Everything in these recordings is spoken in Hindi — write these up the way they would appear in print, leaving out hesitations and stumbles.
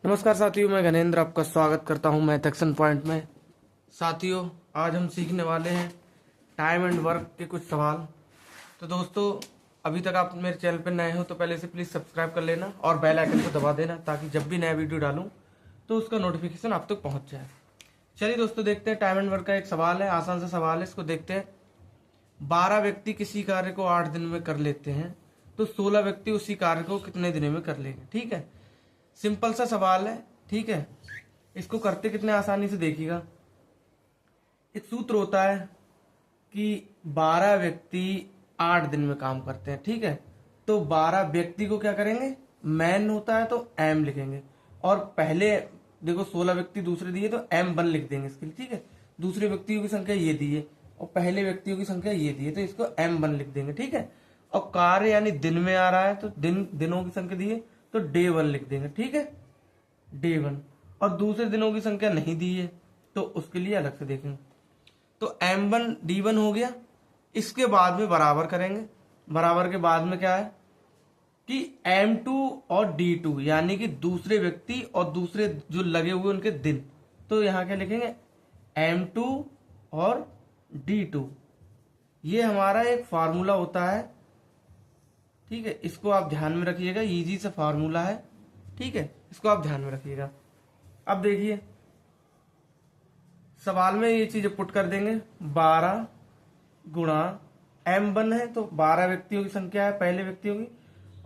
नमस्कार साथियों, मैं गणेंद्र आपका स्वागत करता हूं मैथ एक्शन पॉइंट में। साथियों, आज हम सीखने वाले हैं टाइम एंड वर्क के कुछ सवाल। तो दोस्तों, अभी तक आप मेरे चैनल पर नए हो तो पहले से प्लीज़ सब्सक्राइब कर लेना और बेल आइकन को दबा देना ताकि जब भी नया वीडियो डालूं तो उसका नोटिफिकेशन आप तक पहुंच जाए। चलिए दोस्तों, देखते हैं। टाइम एंड वर्क का एक सवाल है, आसान सा सवाल है, इसको देखते हैं। 12 व्यक्ति किसी कार्य को 8 दिन में कर लेते हैं तो 16 व्यक्ति उसी कार्य को कितने दिनों में कर लेंगे। ठीक है, सिंपल सा सवाल है। ठीक है, इसको करते कितने आसानी से देखिएगा। एक सूत्र होता है कि 12 व्यक्ति 8 दिन में काम करते हैं। ठीक है, तो 12 व्यक्ति को क्या करेंगे, मैन होता है तो एम लिखेंगे, और पहले देखो 16 व्यक्ति दूसरे दिए तो M1 लिख देंगे इसके लिए। ठीक है, दूसरे व्यक्तियों की संख्या ये दी है और पहले व्यक्तियों की संख्या ये दी है तो इसको M1 लिख देंगे। ठीक है, और कार्य यानी दिन में आ रहा है तो दिनों की संख्या दी है तो day1 लिख देंगे। ठीक है, day1। और दूसरे दिनों की संख्या नहीं दी है तो उसके लिए अलग से देखेंगे। तो M1 D1 हो गया। इसके बाद में बराबर करेंगे। बराबर के बाद में क्या है कि M2 और D2 यानी कि दूसरे व्यक्ति और दूसरे जो लगे हुए उनके दिन, तो यहां क्या लिखेंगे, M2 और D2। ये हमारा एक फार्मूला होता है। ठीक है, इसको आप ध्यान में रखिएगा, इजी सा फार्मूला है। ठीक है, इसको आप ध्यान में रखिएगा। अब देखिए, सवाल में ये चीजें पुट कर देंगे। 12 गुणा M1 है तो 12 व्यक्तियों की संख्या है पहले व्यक्तियों की,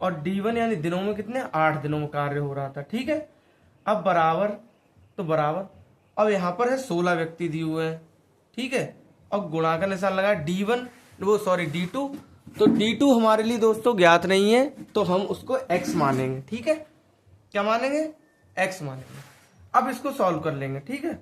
और D1 यानी दिनों में कितने, 8 दिनों में कार्य हो रहा था। ठीक है, अब बराबर, तो बराबर, अब यहां पर है 16 व्यक्ति दिए हुए हैं। ठीक है, अब गुणा का निशान लगा D2, तो D2 हमारे लिए दोस्तों ज्ञात नहीं है तो हम उसको x मानेंगे। ठीक है, क्या मानेंगे, x मानेंगे। अब इसको सॉल्व कर लेंगे। ठीक है,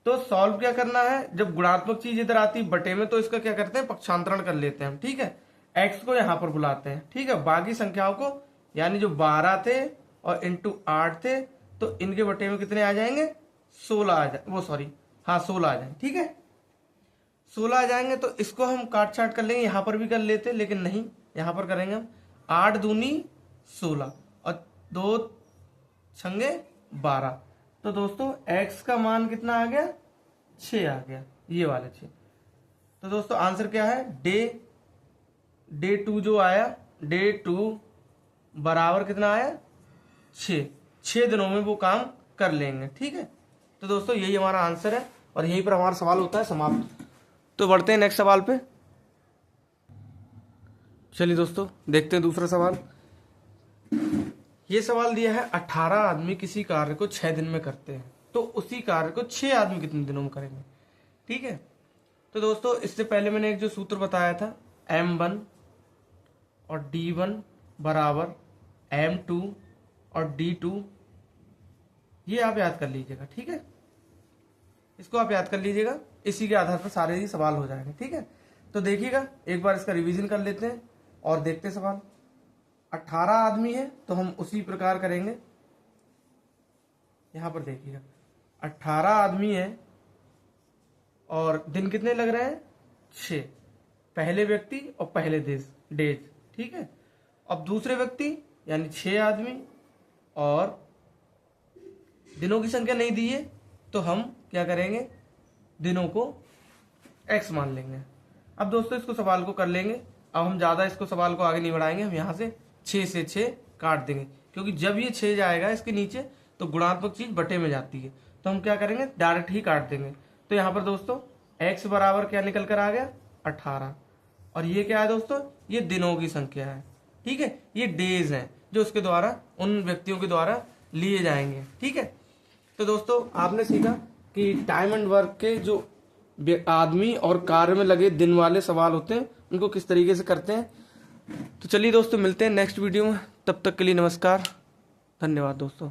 तो सॉल्व क्या करना है, जब गुणात्मक चीज इधर आती है बटे में तो इसका क्या करते हैं, पक्षांतरण कर लेते हैं हम। ठीक है, x को यहां पर बुलाते हैं। ठीक है, बाकी संख्याओं को, यानी जो 12 थे और इंटू 8 थे तो इनके बटे में कितने आ जाएंगे, 16 आ जाए, वो सॉरी, हाँ 16 आ जाए। ठीक है, 16 आ जाएंगे तो इसको हम काट छाट कर लेंगे। यहां पर भी कर लेते लेकिन नहीं, यहां पर करेंगे हम। 8 दूनी 16 और 2 छंगे 12। तो दोस्तों x का मान कितना आ गया, 6 आ गया, ये वाले 6। तो दोस्तों आंसर क्या है, डे 2 जो आया, डे 2 बराबर कितना आया, 6 दिनों में वो काम कर लेंगे। ठीक है, तो दोस्तों यही हमारा आंसर है और यहीं पर हमारा सवाल होता है समाप्त। तो बढ़ते हैं नेक्स्ट सवाल पे। चलिए दोस्तों, देखते हैं दूसरा सवाल। ये सवाल दिया है 18 आदमी किसी कार्य को 6 दिन में करते हैं तो उसी कार्य को 6 आदमी कितने दिनों में करेंगे। ठीक है, तो दोस्तों इससे पहले मैंने एक जो सूत्र बताया था, M1 और D1 बराबर M2 और D2, ये आप याद कर लीजिएगा। ठीक है, इसको आप याद कर लीजिएगा, इसी के आधार पर सारे ही सवाल हो जाएंगे। ठीक है, तो देखिएगा, एक बार इसका रिवीजन कर लेते हैं और देखते हैं सवाल। 18 आदमी है तो हम उसी प्रकार करेंगे। यहां पर देखिएगा, 18 आदमी है और दिन कितने लग रहे हैं, 6, पहले व्यक्ति और पहले डेज। ठीक है, अब दूसरे व्यक्ति यानी 6 आदमी और दिनों की संख्या नहीं दी है तो हम क्या करेंगे, दिनों को x मान लेंगे। अब दोस्तों इसको सवाल को कर लेंगे। अब हम ज्यादा इसको सवाल को आगे नहीं बढ़ाएंगे, हम यहां से 6 से 6 काट देंगे, क्योंकि जब ये 6 जाएगा इसके नीचे तो गुणात्मक चीज बटे में जाती है, तो हम क्या करेंगे, डायरेक्ट ही काट देंगे। तो यहाँ पर दोस्तों x बराबर क्या निकल कर आ गया, 18, और ये क्या है दोस्तों, ये दिनों की संख्या है। ठीक है, ये डेज हैं जो उसके द्वारा, उन व्यक्तियों के द्वारा लिए जाएंगे। ठीक है, तो दोस्तों आपने सीखा कि टाइम एंड वर्क के जो आदमी और कार्य में लगे दिन वाले सवाल होते हैं उनको किस तरीके से करते हैं। तो चलिए दोस्तों, मिलते हैं नेक्स्ट वीडियो में, तब तक के लिए नमस्कार, धन्यवाद दोस्तों।